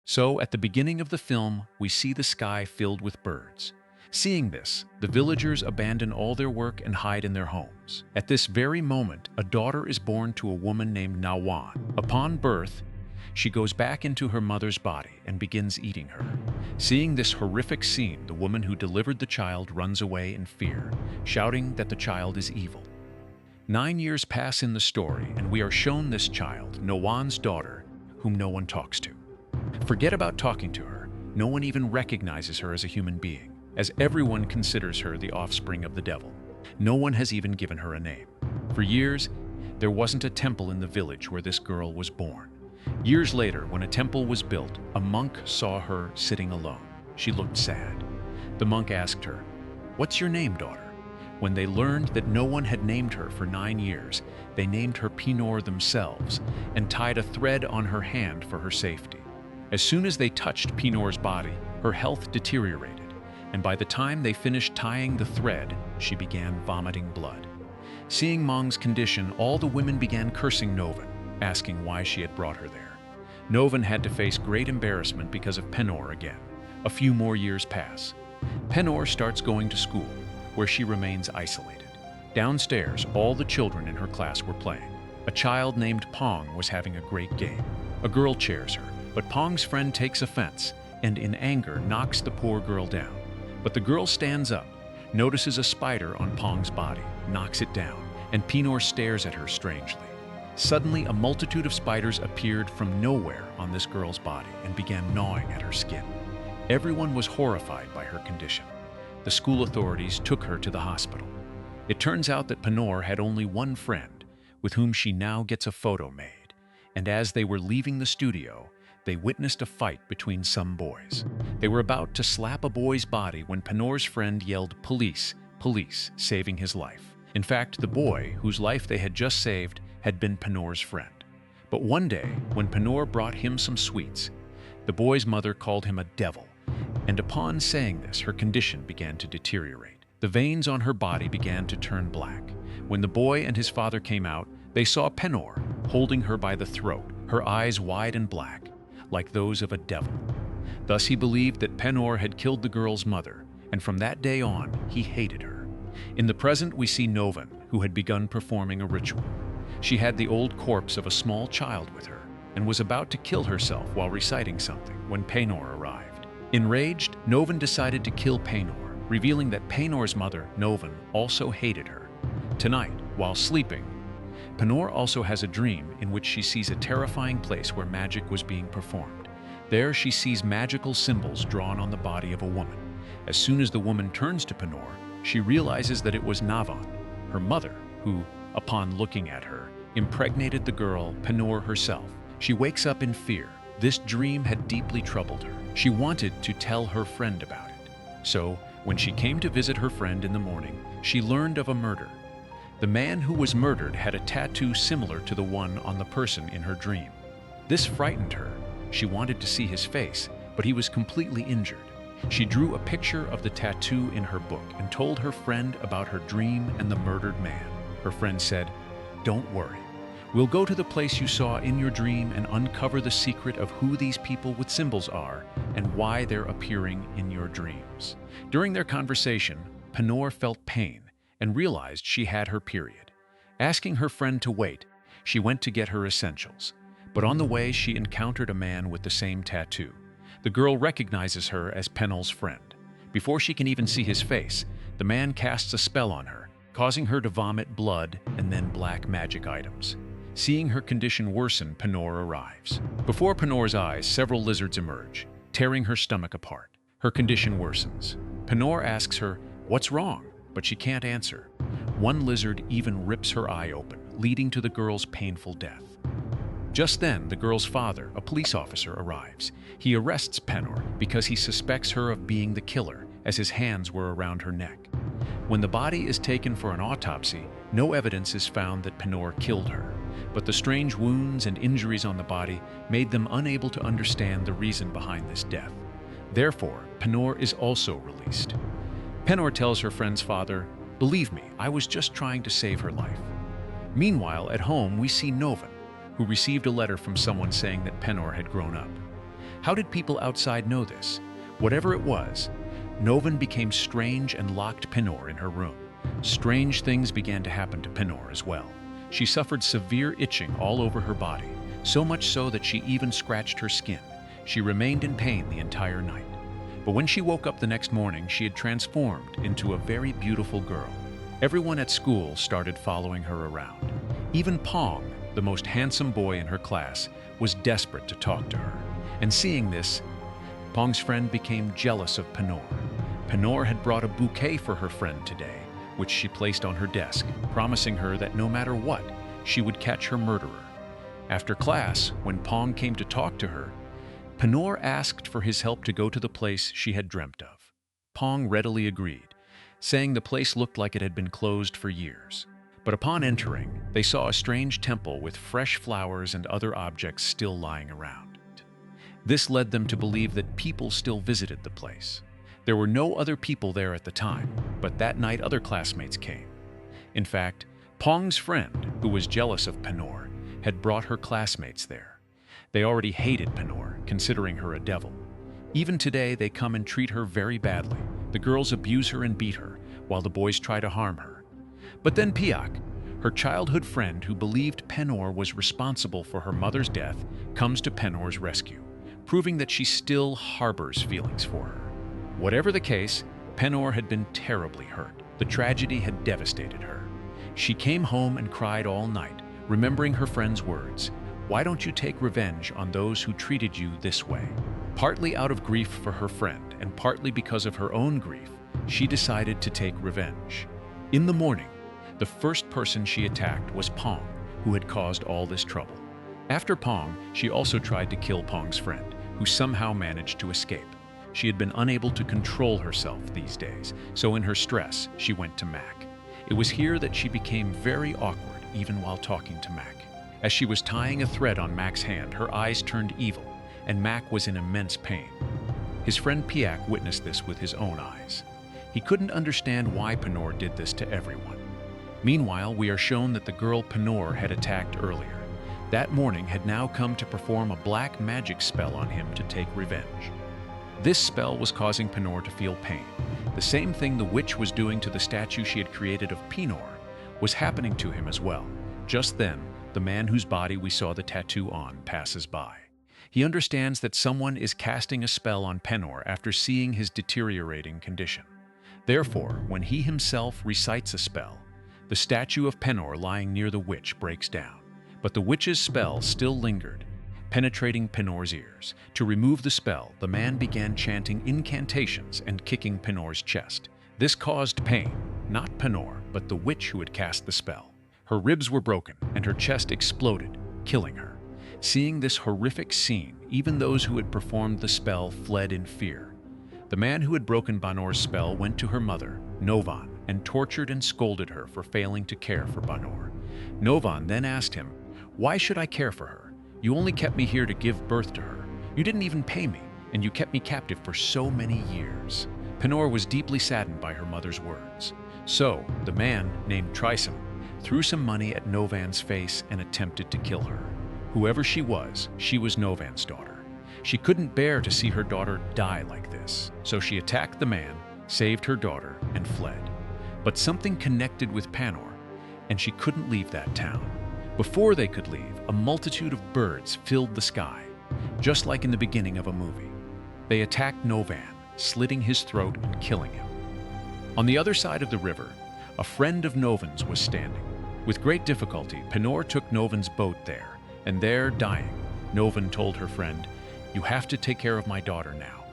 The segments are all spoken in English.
So, at the beginning of the film, we see the sky filled with birds. Seeing this, the villagers abandon all their work and hide in their homes. At this very moment, a daughter is born to a woman named Nawan. Upon birth, she goes back into her mother's body and begins eating her. Seeing this horrific scene, the woman who delivered the child runs away in fear, shouting that the child is evil. 9 years pass in the story, and we are shown this child, Nawan's daughter, whom no one talks to. Forget about talking to her. No one even recognizes her as a human being, as everyone considers her the offspring of the devil. No one has even given her a name. For years, there wasn't a temple in the village where this girl was born. Years later, when a temple was built, a monk saw her sitting alone. She looked sad. The monk asked her, "What's your name, daughter?" When they learned that no one had named her for 9 years, they named her Pinor themselves and tied a thread on her hand for her safety. As soon as they touched Pinor's body, her health deteriorated, and by the time they finished tying the thread, she began vomiting blood. Seeing Mong's condition, all the women began cursing Novan, asking why she had brought her there. Novan had to face great embarrassment because of Penor again. A few more years pass. Penor starts going to school, where she remains isolated. Downstairs, all the children in her class were playing. A child named Pong was having a great game. A girl chairs her, but Pong's friend takes offense and in anger knocks the poor girl down. But the girl stands up, notices a spider on Pong's body, knocks it down, and Pinor stares at her strangely. Suddenly, a multitude of spiders appeared from nowhere on this girl's body and began gnawing at her skin. Everyone was horrified by her condition. The school authorities took her to the hospital. It turns out that Pinor had only one friend, with whom she now gets a photo made, and as they were leaving the studio, they witnessed a fight between some boys. They were about to slap a boy's body when Pinor's friend yelled, "Police, police," saving his life. In fact, the boy, whose life they had just saved, had been Pinor's friend. But one day, when Pinor brought him some sweets, the boy's mother called him a devil, and upon saying this, her condition began to deteriorate. The veins on her body began to turn black. When the boy and his father came out, they saw Pinor holding her by the throat, her eyes wide and black, like those of a devil. Thus he believed that Pinor had killed the girl's mother, and from that day on, he hated her. In the present, we see Novan, who had begun performing a ritual. She had the old corpse of a small child with her, and was about to kill herself while reciting something when Pinor arrived. Enraged, Novan decided to kill Pinor, revealing that Pinor's mother, Novan, also hated her. Tonight, while sleeping, Pinor also has a dream in which she sees a terrifying place where magic was being performed. There she sees magical symbols drawn on the body of a woman. As soon as the woman turns to Pinor, she realizes that it was Navan, her mother, who, upon looking at her, impregnated the girl, Pinor herself. She wakes up in fear. This dream had deeply troubled her. She wanted to tell her friend about it. So, when she came to visit her friend in the morning, she learned of a murder. The man who was murdered had a tattoo similar to the one on the person in her dream. This frightened her. She wanted to see his face, but he was completely injured. She drew a picture of the tattoo in her book and told her friend about her dream and the murdered man. Her friend said, "Don't worry. We'll go to the place you saw in your dream and uncover the secret of who these people with symbols are and why they're appearing in your dreams." During their conversation, Pinor felt pain and realized she had her period. Asking her friend to wait, she went to get her essentials. But on the way, she encountered a man with the same tattoo. The girl recognizes her as Penor's friend. Before she can even see his face, the man casts a spell on her, causing her to vomit blood and then black magic items. Seeing her condition worsen, Pinor arrives. Before Pinor's eyes, several lizards emerge, tearing her stomach apart. Her condition worsens. Pinor asks her, "What's wrong?" But she can't answer. One lizard even rips her eye open, leading to the girl's painful death. Just then, the girl's father, a police officer, arrives. He arrests Pinor because he suspects her of being the killer, as his hands were around her neck. When the body is taken for an autopsy, no evidence is found that Pinor killed her, but the strange wounds and injuries on the body made them unable to understand the reason behind this death. Therefore, Pinor is also released. Pinor tells her friend's father, "Believe me, I was just trying to save her life." Meanwhile, at home, we see Novan, who received a letter from someone saying that Pinor had grown up. How did people outside know this? Whatever it was, Novan became strange and locked Pinor in her room. Strange things began to happen to Pinor as well. She suffered severe itching all over her body, so much so that she even scratched her skin. She remained in pain the entire night. But when she woke up the next morning, she had transformed into a very beautiful girl. Everyone at school started following her around. Even Pong, the most handsome boy in her class, was desperate to talk to her. And seeing this, Pong's friend became jealous of Pinor. Pinor had brought a bouquet for her friend today, which she placed on her desk, promising her that no matter what, she would catch her murderer. After class, when Pong came to talk to her, Pinor asked for his help to go to the place she had dreamt of. Pong readily agreed, saying the place looked like it had been closed for years. But upon entering, they saw a strange temple with fresh flowers and other objects still lying around. This led them to believe that people still visited the place. There were no other people there at the time, but that night other classmates came. In fact, Pong's friend, who was jealous of Pinor, had brought her classmates there. They already hated Pinor, considering her a devil. Even today, they come and treat her very badly. The girls abuse her and beat her, while the boys try to harm her. But then Piak, her childhood friend who believed Pinor was responsible for her mother's death, comes to Pinor's rescue, proving that she still harbors feelings for her. Whatever the case, Pinor had been terribly hurt. The tragedy had devastated her. She came home and cried all night, remembering her friend's words, "Why don't you take revenge on those who treated you this way?" Partly out of grief for her friend and partly because of her own grief, she decided to take revenge. In the morning, the first person she attacked was Pong, who had caused all this trouble. After Pong, she also tried to kill Pong's friend, who somehow managed to escape. She had been unable to control herself these days, so in her stress, she went to Mac. It was here that she became very awkward even while talking to Mac. As she was tying a thread on Mac's hand, her eyes turned evil, and Mac was in immense pain. His friend Piak witnessed this with his own eyes. He couldn't understand why Pinor did this to everyone. Meanwhile, we are shown that the girl Pinor had attacked earlier. That morning had now come to perform a black magic spell on him to take revenge. This spell was causing Pinor to feel pain. The same thing the witch was doing to the statue she had created of Pinor was happening to him as well. Just then, the man whose body we saw the tattoo on passes by. He understands that someone is casting a spell on Pinor after seeing his deteriorating condition. Therefore, when he himself recites a spell, the statue of Pinor lying near the witch breaks down. But the witch's spell still lingered, penetrating Pinor's ears. To remove the spell, the man began chanting incantations and kicking Pinor's chest. This caused pain, not Pinor, but the witch who had cast the spell. Her ribs were broken and her chest exploded, killing her. Seeing this horrific scene, even those who had performed the spell fled in fear. The man who had broken Banor's spell went to her mother, Novan, and tortured and scolded her for failing to care for Banor. Novan then asked him, "Why should I care for her? You only kept me here to give birth to her. You didn't even pay me, and you kept me captive for so many years." Pinor was deeply saddened by her mother's words. So, the man, named Trisum, threw some money at Novan's face and attempted to kill her. Whoever she was Novan's daughter. She couldn't bear to see her daughter die like this, so she attacked the man, saved her daughter, and fled. But something connected with Pinor, and she couldn't leave that town. Before they could leave, a multitude of birds filled the sky, just like in the beginning of a movie. They attacked Novan, slitting his throat and killing him. On the other side of the river, a friend of Novan's was standing. With great difficulty, Pinor took Novan's boat there, and there, dying, Novan told her friend, "You have to take care of my daughter now."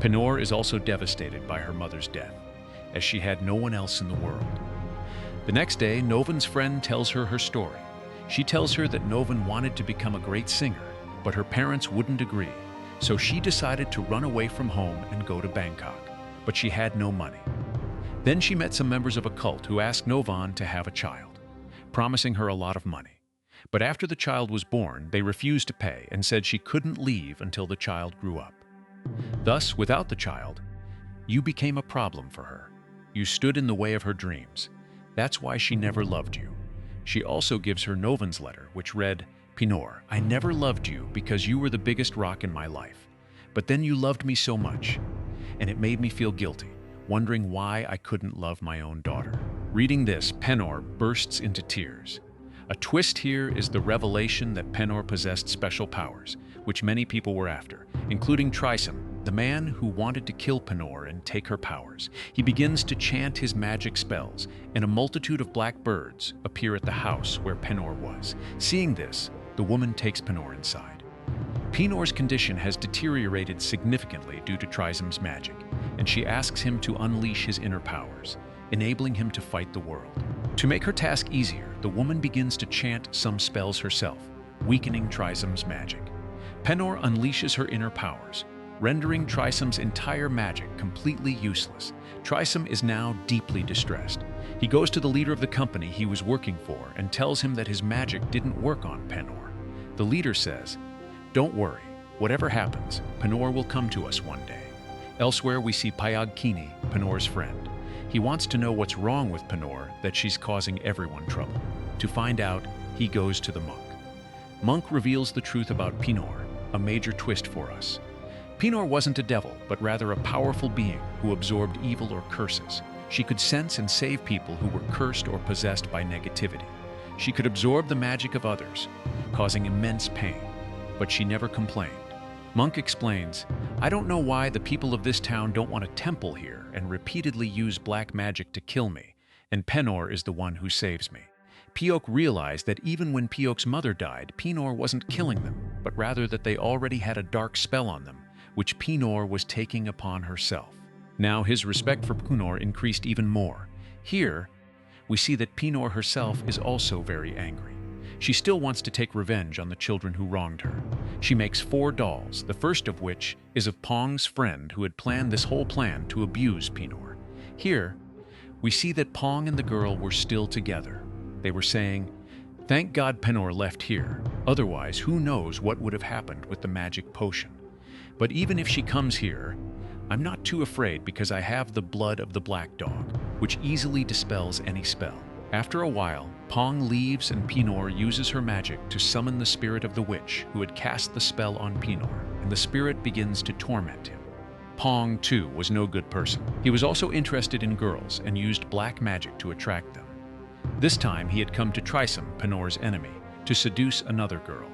Pinor is also devastated by her mother's death, as she had no one else in the world. The next day, Novan's friend tells her her story. She tells her that Novan wanted to become a great singer, but her parents wouldn't agree, so she decided to run away from home and go to Bangkok, but she had no money. Then she met some members of a cult who asked Novan to have a child, promising her a lot of money. But after the child was born, they refused to pay and said she couldn't leave until the child grew up. Thus, without the child, you became a problem for her. You stood in the way of her dreams. That's why she never loved you. She also gives her Novan's letter, which read, "Pinor, I never loved you because you were the biggest rock in my life. but then you loved me so much, and it made me feel guilty, wondering why I couldn't love my own daughter. Reading this, Penor bursts into tears. A twist here is the revelation that Penor possessed special powers, which many people were after, including Trisum, the man who wanted to kill Penor and take her powers. He begins to chant his magic spells, and a multitude of black birds appear at the house where Penor was. Seeing this, the woman takes Penor inside. Penor's condition has deteriorated significantly due to Trisum's magic, and she asks him to unleash his inner powers, enabling him to fight the world. To make her task easier, the woman begins to chant some spells herself, weakening Trisum's magic. Penor unleashes her inner powers, rendering Trisum's entire magic completely useless. Trisum is now deeply distressed. He goes to the leader of the company he was working for and tells him that his magic didn't work on Penor. The leader says, "Don't worry, whatever happens, Penor will come to us one day." Elsewhere, we see Pyogkini, Penor's friend. He wants to know what's wrong with Penor, that she's causing everyone trouble. To find out, he goes to the monk. Monk reveals the truth about Penor, a major twist for us. Penor wasn't a devil, but rather a powerful being who absorbed evil or curses. She could sense and save people who were cursed or possessed by negativity. She could absorb the magic of others, causing immense pain, but she never complained. Monk explains, "I don't know why the people of this town don't want a temple here and repeatedly use black magic to kill me, and Penor is the one who saves me." Pyok realized that even when Pyok's mother died, Penor wasn't killing them, but rather that they already had a dark spell on them, which Penor was taking upon herself. Now his respect for Penor increased even more. Here, we see that Penor herself is also very angry. She still wants to take revenge on the children who wronged her. She makes 4 dolls, the first of which is of Pong's friend who had planned this whole plan to abuse Penor. Here, we see that Pong and the girl were still together. They were saying, "Thank God Penor left here, otherwise who knows what would have happened with the magic potion. But even if she comes here, I'm not too afraid because I have the blood of the black dog, which easily dispels any spell." After a while, Pong leaves and Penor uses her magic to summon the spirit of the witch who had cast the spell on Penor, and the spirit begins to torment him. Pong, too, was no good person. He was also interested in girls and used black magic to attract them. This time he had come to Trisum, Penor's enemy, to seduce another girl.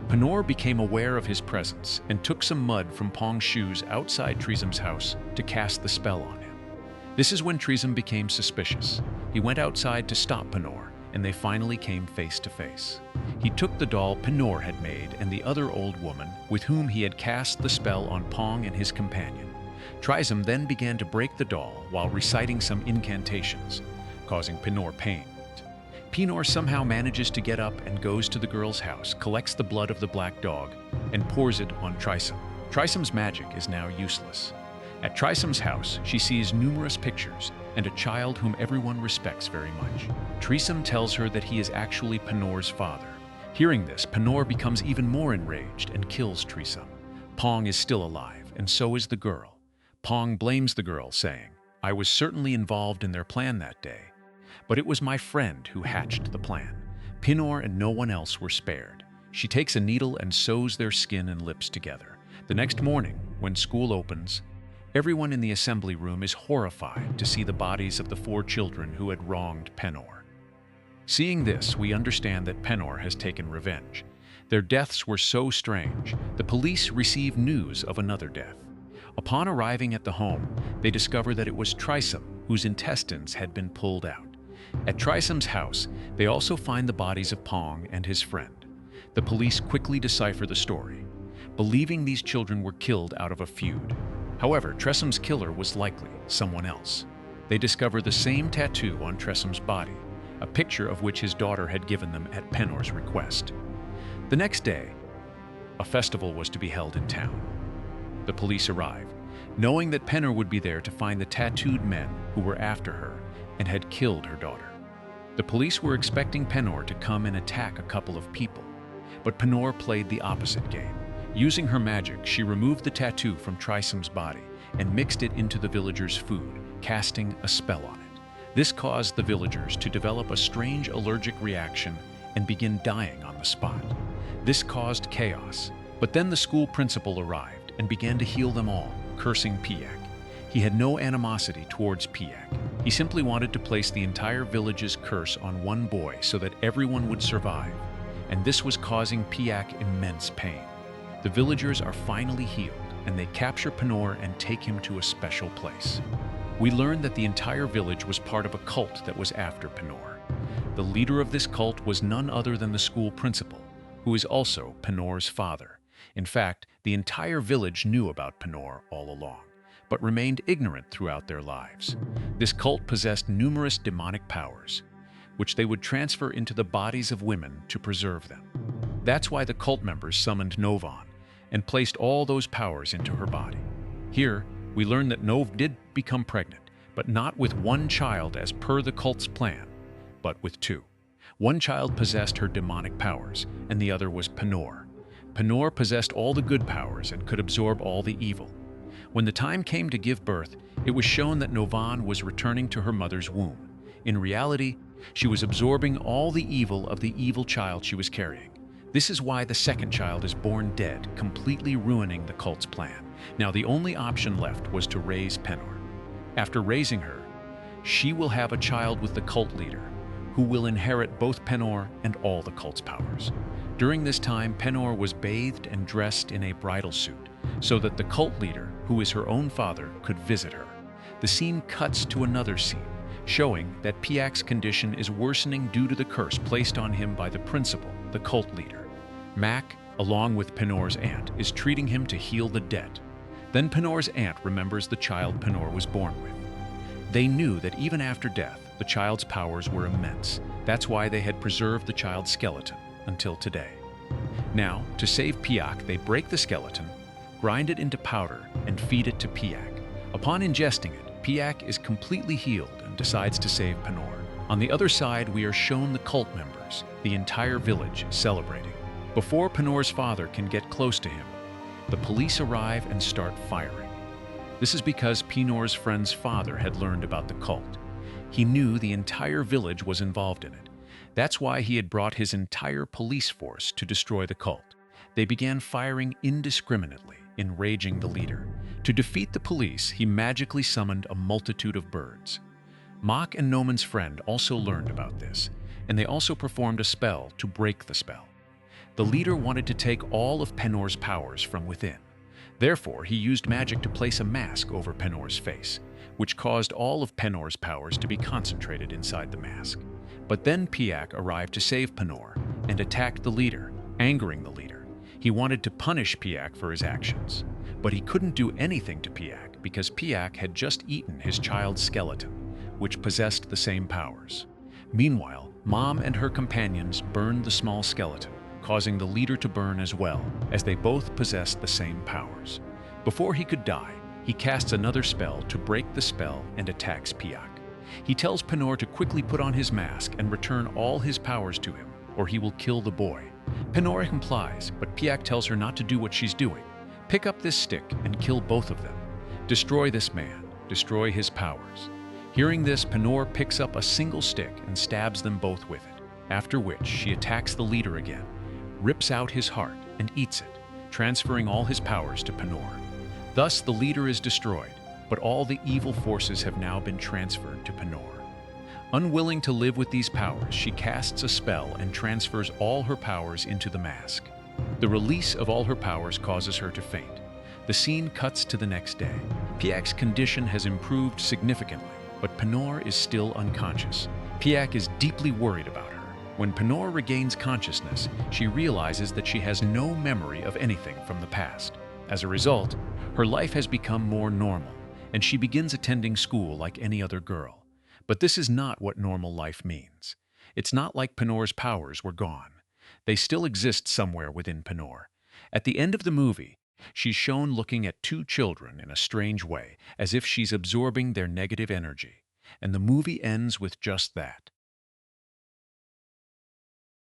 Penor became aware of his presence and took some mud from Pong's shoes outside Trisum's house to cast the spell on him. This is when Trisum became suspicious. He went outside to stop Penor, and they finally came face to face. He took the doll Penor had made and the other old woman with whom he had cast the spell on Pong and his companion. Trisum then began to break the doll while reciting some incantations, causing Penor pain. Penor somehow manages to get up and goes to the girl's house, collects the blood of the black dog, and pours it on Trisum. Trisum's magic is now useless. At Trisum's house, she sees numerous pictures and a child whom everyone respects very much. Trisum tells her that he is actually Penor's father. Hearing this, Penor becomes even more enraged and kills Trisum. Pong is still alive, and so is the girl. Pong blames the girl, saying, "I was certainly involved in their plan that day, but it was my friend who hatched the plan. Penor and no one else were spared." She takes a needle and sews their skin and lips together. The next morning, when school opens, everyone in the assembly room is horrified to see the bodies of the 4 children who had wronged Penor. Seeing this, we understand that Penor has taken revenge. Their deaths were so strange, the police receive news of another death. Upon arriving at the home, they discover that it was Trisum, whose intestines had been pulled out. At Trisum's house, they also find the bodies of Pong and his friend. The police quickly decipher the story, believing these children were killed out of a feud. However, Trisum's killer was likely someone else. They discover the same tattoo on Trisum's body, a picture of which his daughter had given them at Penor's request. The next day, a festival was to be held in town. The police arrived, knowing that Penor would be there to find the tattooed men who were after her and had killed her daughter. The police were expecting Penor to come and attack a couple of people, but Penor played the opposite game. Using her magic, she removed the tattoo from Trisum's body and mixed it into the villagers' food, casting a spell on it. This caused the villagers to develop a strange allergic reaction and begin dying on the spot. This caused chaos, but then the school principal arrived and began to heal them all, cursing Piak. He had no animosity towards Piak. He simply wanted to place the entire village's curse on one boy so that everyone would survive, and this was causing Piak immense pain. The villagers are finally healed, and they capture Penor and take him to a special place. We learn that the entire village was part of a cult that was after Penor. The leader of this cult was none other than the school principal, who is also Penor's father. In fact, the entire village knew about Penor all along, but remained ignorant throughout their lives. This cult possessed numerous demonic powers, which they would transfer into the bodies of women to preserve them. That's why the cult members summoned Novan and placed all those powers into her body. Here, we learn that Nov did become pregnant, but not with one child as per the cult's plan, but with two. One child possessed her demonic powers, and the other was Penor. Penor possessed all the good powers and could absorb all the evil. When the time came to give birth, it was shown that Novan was returning to her mother's womb. In reality, she was absorbing all the evil of the evil child she was carrying. This is why the second child is born dead, completely ruining the cult's plan. Now the only option left was to raise Penor. After raising her, she will have a child with the cult leader, who will inherit both Penor and all the cult's powers. During this time, Penor was bathed and dressed in a bridal suit, so that the cult leader, who is her own father, could visit her. The scene cuts to another scene, showing that Piak's condition is worsening due to the curse placed on him by the principal, the cult leader. Mac, along with Penor's aunt, is treating him to heal the debt. Then Penor's aunt remembers the child Penor was born with. They knew that even after death, the child's powers were immense. That's why they had preserved the child's skeleton until today. Now, to save Piak, they break the skeleton, grind it into powder, and feed it to Piak. Upon ingesting it, Piak is completely healed and decides to save Penor. On the other side, we are shown the cult members, the entire village, celebrating. Before Penor's father can get close to him, the police arrive and start firing. This is because Penor's friend's father had learned about the cult. He knew the entire village was involved in it. That's why he had brought his entire police force to destroy the cult. They began firing indiscriminately, enraging the leader. To defeat the police, he magically summoned a multitude of birds. Mock and Noman's friend also learned about this, and they also performed a spell to break the spell. The leader wanted to take all of Penor's powers from within. Therefore, he used magic to place a mask over Penor's face, which caused all of Penor's powers to be concentrated inside the mask. But then Piak arrived to save Penor and attacked the leader, angering the leader. He wanted to punish Piak for his actions, but he couldn't do anything to Piak because Piak had just eaten his child's skeleton, which possessed the same powers. Meanwhile, Mom and her companions burned the small skeleton, causing the leader to burn as well, as they both possessed the same powers. Before he could die, he casts another spell to break the spell and attacks Piak. He tells Penor to quickly put on his mask and return all his powers to him, or he will kill the boy. Penor complies, but Piak tells her not to do what she's doing. Pick up this stick and kill both of them. Destroy this man, destroy his powers. Hearing this, Penor picks up a single stick and stabs them both with it, after which she attacks the leader again, rips out his heart, and eats it, transferring all his powers to Penor. Thus, the leader is destroyed, but all the evil forces have now been transferred to Penor. Unwilling to live with these powers, she casts a spell and transfers all her powers into the mask. The release of all her powers causes her to faint. The scene cuts to the next day. Piak's condition has improved significantly, but Penor is still unconscious. Piak is deeply worried about her. When Penor regains consciousness, she realizes that she has no memory of anything from the past. As a result, her life has become more normal, and she begins attending school like any other girl. But this is not what normal life means. It's not like Penor's powers were gone. They still exist somewhere within Penor. At the end of the movie, she's shown looking at two children in a strange way, as if she's absorbing their negative energy. And the movie ends with just that.